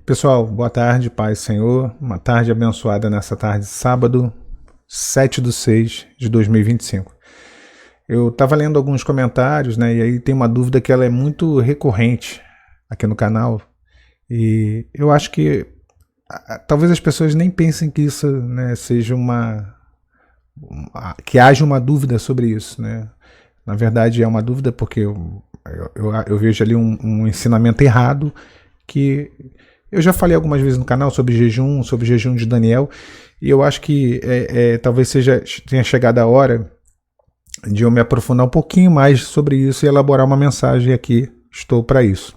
Pessoal, boa tarde, paz Senhor. Uma tarde abençoada nessa tarde, sábado, 7/6/2025. Eu estava lendo alguns comentários, né? E aí tem uma dúvida que ela é muito recorrente aqui no canal. E eu acho que talvez as pessoas nem pensem que isso, né, seja que haja uma dúvida sobre isso, né? Na verdade é uma dúvida porque eu vejo ali um ensinamento errado que eu já falei algumas vezes no canal sobre o jejum de Daniel, e eu acho que talvez tenha chegado a hora de eu me aprofundar um pouquinho mais sobre isso e elaborar uma mensagem aqui. Estou para isso.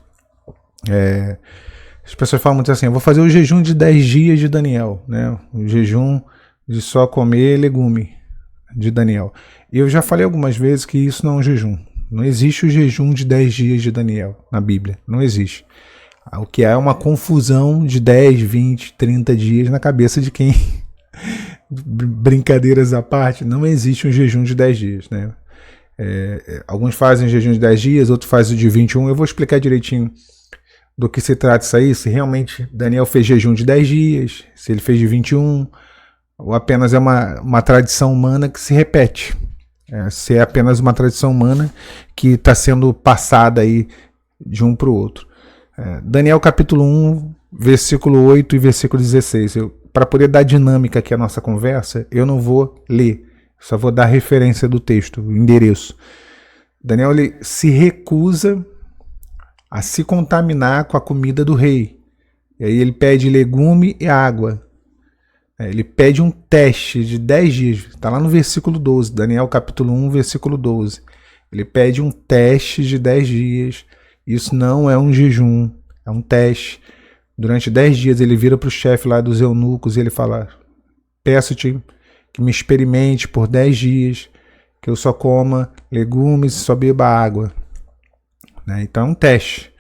As pessoas falam muito assim: eu vou fazer o jejum de 10 dias de Daniel, né? O jejum de só comer legume de Daniel. E eu já falei algumas vezes que isso não é um jejum. Não existe o jejum de 10 dias de Daniel na Bíblia. Não existe. O que é uma confusão de 10, 20, 30 dias na cabeça de quem... Brincadeiras à parte, não existe um jejum de 10 dias, né? Alguns fazem jejum de 10 dias, outros fazem de 21. Eu vou explicar direitinho do que se trata isso aí, se realmente Daniel fez jejum de 10 dias, se ele fez de 21, ou apenas é uma tradição humana que se repete. Se é apenas uma tradição humana que está sendo passada aí de um para o outro. Daniel capítulo 1, versículo 8 e versículo 16. Para poder dar dinâmica aqui à nossa conversa, eu não vou ler, só vou dar referência do texto, o endereço. Daniel ele se recusa a se contaminar com a comida do rei. E aí ele pede legume e água. Ele pede um teste de 10 dias. Está lá no versículo 12, Daniel capítulo 1, versículo 12. Ele pede um teste de 10 dias. Isso não é um jejum, é um teste. Durante 10 dias ele vira para o chefe lá dos eunucos e ele fala: peço-te que me experimente por 10 dias, que eu só coma legumes e só beba água. Então é um teste.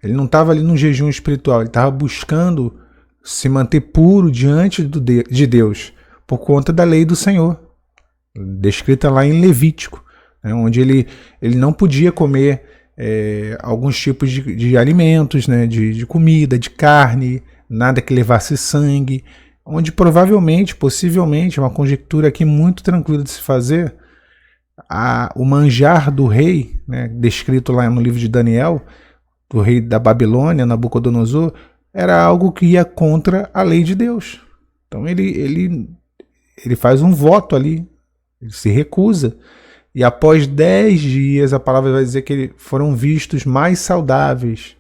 Ele não estava ali no jejum espiritual, ele estava buscando se manter puro diante de Deus, por conta da lei do Senhor, descrita lá em Levítico, onde ele não podia comer alguns tipos de alimentos, né, de comida, de carne, nada que levasse sangue, onde provavelmente, possivelmente, uma conjectura aqui muito tranquila de se fazer, o manjar do rei, né, descrito lá no livro de Daniel, do rei da Babilônia, Nabucodonosor, era algo que ia contra a lei de Deus. Então ele faz um voto ali, ele se recusa. E após 10 dias, a palavra vai dizer que foram vistos mais saudáveis.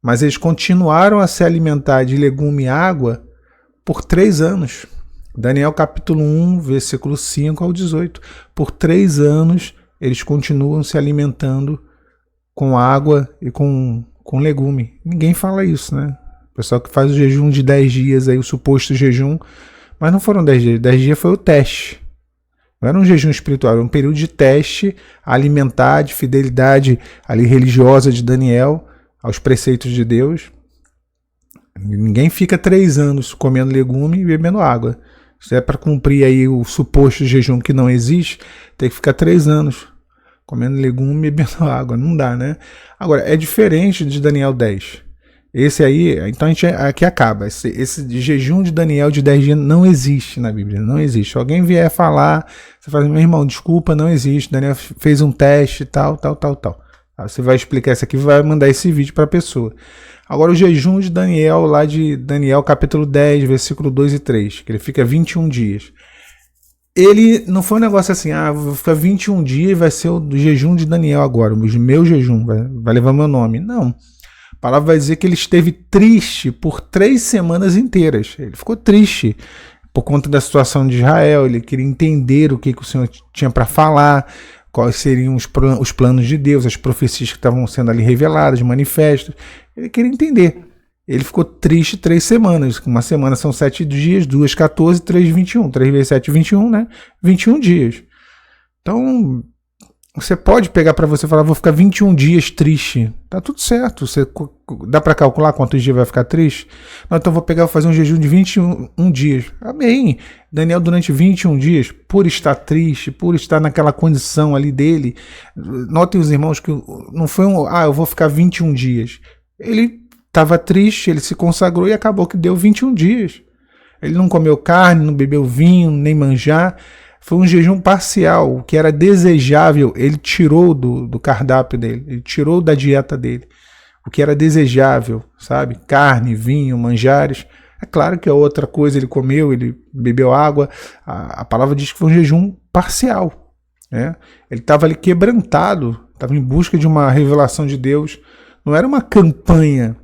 Mas eles continuaram a se alimentar de legume e água por 3 anos. Daniel capítulo 1, versículo 5 ao 18. Por 3 anos, eles continuam se alimentando com água e com legume. Ninguém fala isso, né? O pessoal que faz o jejum de 10 dias, aí, o suposto jejum, mas não foram 10 dias. 10 dias foi o teste. Não era um jejum espiritual, era um período de teste alimentar, de fidelidade ali religiosa de Daniel aos preceitos de Deus. Ninguém fica 3 anos comendo legume e bebendo água. Se é para cumprir aí o suposto jejum que não existe, tem que ficar 3 anos comendo legume e bebendo água. Não dá, né? Agora, é diferente de Daniel 10. Esse aí, então a gente aqui acaba. Esse jejum de Daniel de 10 dias não existe na Bíblia, não existe. Se alguém vier falar, você fala: meu irmão, desculpa, não existe. Daniel fez um teste, tal. Você vai explicar isso aqui e vai mandar esse vídeo para a pessoa. Agora o jejum de Daniel, lá de Daniel capítulo 10, versículo 2 e 3, que ele fica 21 dias. Ele não foi um negócio assim: vou ficar 21 dias e vai ser o jejum de Daniel agora, o meu jejum, vai levar meu nome. Não. A palavra vai dizer que ele esteve triste por 3 semanas inteiras. Ele ficou triste por conta da situação de Israel. Ele queria entender o que o Senhor tinha para falar, quais seriam os planos de Deus, as profecias que estavam sendo ali reveladas, manifestos. Ele queria entender. Ele ficou triste 3 semanas. Uma semana são 7 dias, 2, 14, 3, 21. 3 vezes 7, 21, né? 21 dias. Então, você pode pegar para você e falar: vou ficar 21 dias triste. Tá tudo certo. Dá para calcular quantos dias vai ficar triste? Não, então vou pegar e fazer um jejum de 21 dias. Amém. Daniel, durante 21 dias, por estar triste, por estar naquela condição ali dele, notem os irmãos que não foi eu vou ficar 21 dias. Ele estava triste, ele se consagrou e acabou que deu 21 dias. Ele não comeu carne, não bebeu vinho, nem manjar. Foi um jejum parcial, o que era desejável, ele tirou do cardápio dele, ele tirou da dieta dele. O que era desejável, sabe? Carne, vinho, manjares. É claro que a outra coisa ele comeu, ele bebeu água. A palavra diz que foi um jejum parcial. Né? Ele estava ali quebrantado, estava em busca de uma revelação de Deus. Não era uma campanha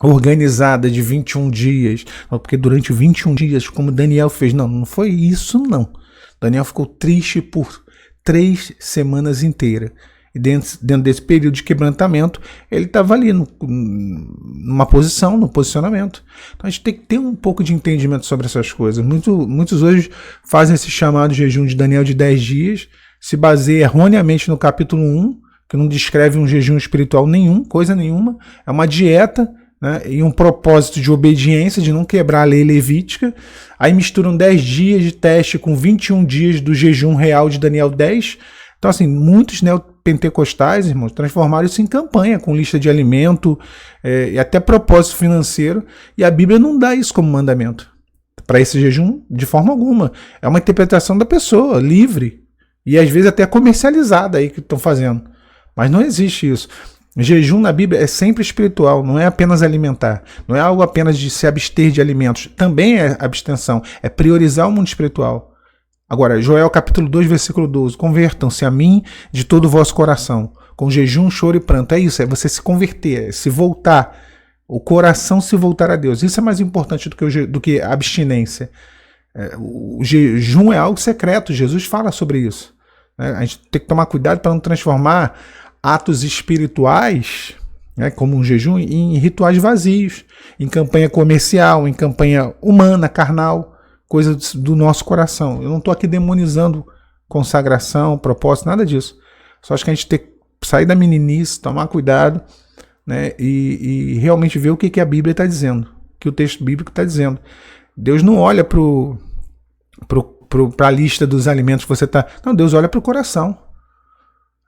organizada de 21 dias, porque durante 21 dias, como Daniel fez, não foi isso não. Daniel ficou triste por 3 semanas inteiras. E dentro desse período de quebrantamento, ele estava ali numa posição, no posicionamento. Então a gente tem que ter um pouco de entendimento sobre essas coisas. Muitos hoje fazem esse chamado jejum de Daniel de 10 dias, se baseia erroneamente no capítulo 1, que não descreve um jejum espiritual nenhum, coisa nenhuma. É uma dieta, né, e um propósito de obediência, de não quebrar a lei levítica. Aí misturam 10 dias de teste com 21 dias do jejum real de Daniel 10. Então, assim, muitos neopentecostais, irmãos, transformaram isso em campanha, com lista de alimento e até propósito financeiro. E a Bíblia não dá isso como mandamento para esse jejum de forma alguma. É uma interpretação da pessoa, livre. E às vezes até comercializada aí que estão fazendo. Mas não existe isso. Jejum na Bíblia é sempre espiritual, não é apenas alimentar. Não é algo apenas de se abster de alimentos. Também é abstenção, é priorizar o mundo espiritual. Agora, Joel capítulo 2, versículo 12. Convertam-se a mim de todo o vosso coração, com jejum, choro e pranto. É isso, é você se converter, é se voltar. O coração se voltar a Deus. Isso é mais importante do que a abstinência. O jejum é algo secreto, Jesus fala sobre isso. A gente tem que tomar cuidado para não transformar atos espirituais, né, como um jejum, em rituais vazios, em campanha comercial, em campanha humana, carnal, coisa do nosso coração. Eu não estou aqui demonizando consagração, propósito, nada disso. Só acho que a gente tem que sair da meninice, tomar cuidado, né, e realmente ver o que a Bíblia está dizendo, o que o texto bíblico está dizendo. Deus não olha para a lista dos alimentos que você está... Não, Deus olha para o coração.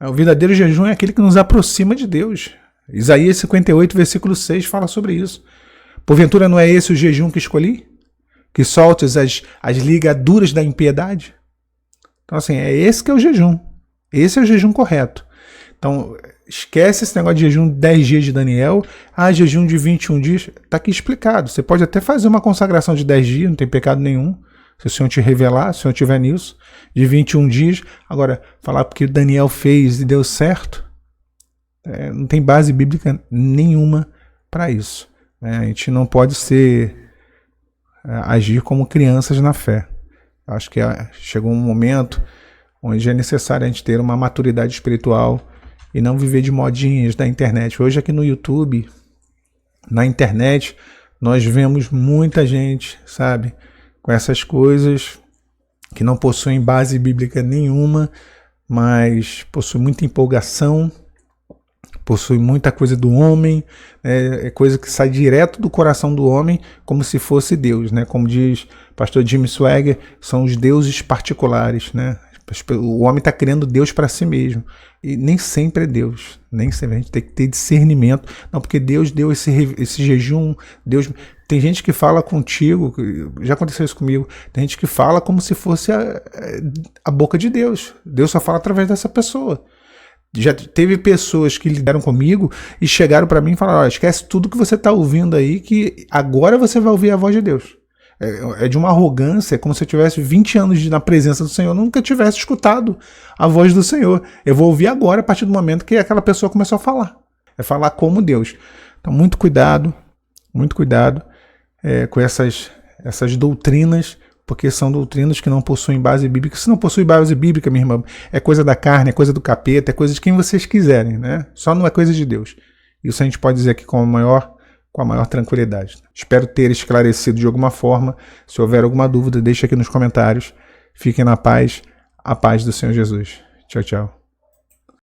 O verdadeiro jejum é aquele que nos aproxima de Deus. Isaías 58, versículo 6 fala sobre isso. Porventura não é esse o jejum que escolhi? Que soltes as ligaduras da impiedade? Então, assim, é esse que é o jejum. Esse é o jejum correto. Então, esquece esse negócio de jejum de 10 dias de Daniel. Jejum de 21 dias. Está aqui explicado. Você pode até fazer uma consagração de 10 dias, não tem pecado nenhum. Se o Senhor te revelar, se o Senhor estiver nisso, de 21 dias. Agora, falar porque Daniel fez e deu certo, não tem base bíblica nenhuma para isso. A gente não pode agir como crianças na fé. Acho que chegou um momento onde é necessário a gente ter uma maturidade espiritual e não viver de modinhas da internet. Hoje aqui no YouTube, na internet, nós vemos muita gente, sabe, com essas coisas que não possuem base bíblica nenhuma, mas possuem muita empolgação, possui muita coisa do homem, é coisa que sai direto do coração do homem, como se fosse Deus, né? Como diz o pastor Jimmy Swaggart, são os deuses particulares, né? O homem está criando Deus para si mesmo, e nem sempre é Deus, nem sempre. A gente tem que ter discernimento, não, porque Deus deu esse jejum, Deus... Tem gente que fala contigo, já aconteceu isso comigo, tem gente que fala como se fosse a boca de Deus. Deus só fala através dessa pessoa. Já teve pessoas que lidaram comigo e chegaram para mim e falaram: esquece tudo que você está ouvindo aí, que agora você vai ouvir a voz de Deus. É de uma arrogância, é como se eu tivesse 20 anos na presença do Senhor, nunca tivesse escutado a voz do Senhor. Eu vou ouvir agora, a partir do momento que aquela pessoa começou a falar. É falar como Deus. Então, muito cuidado com essas doutrinas, porque são doutrinas que não possuem base bíblica. Se não possui base bíblica, minha irmã, é coisa da carne, é coisa do capeta, é coisa de quem vocês quiserem, né? Só não é coisa de Deus. Isso a gente pode dizer aqui com a maior tranquilidade. Espero ter esclarecido de alguma forma. Se houver alguma dúvida, deixe aqui nos comentários. Fiquem na paz, a paz do Senhor Jesus. Tchau, tchau.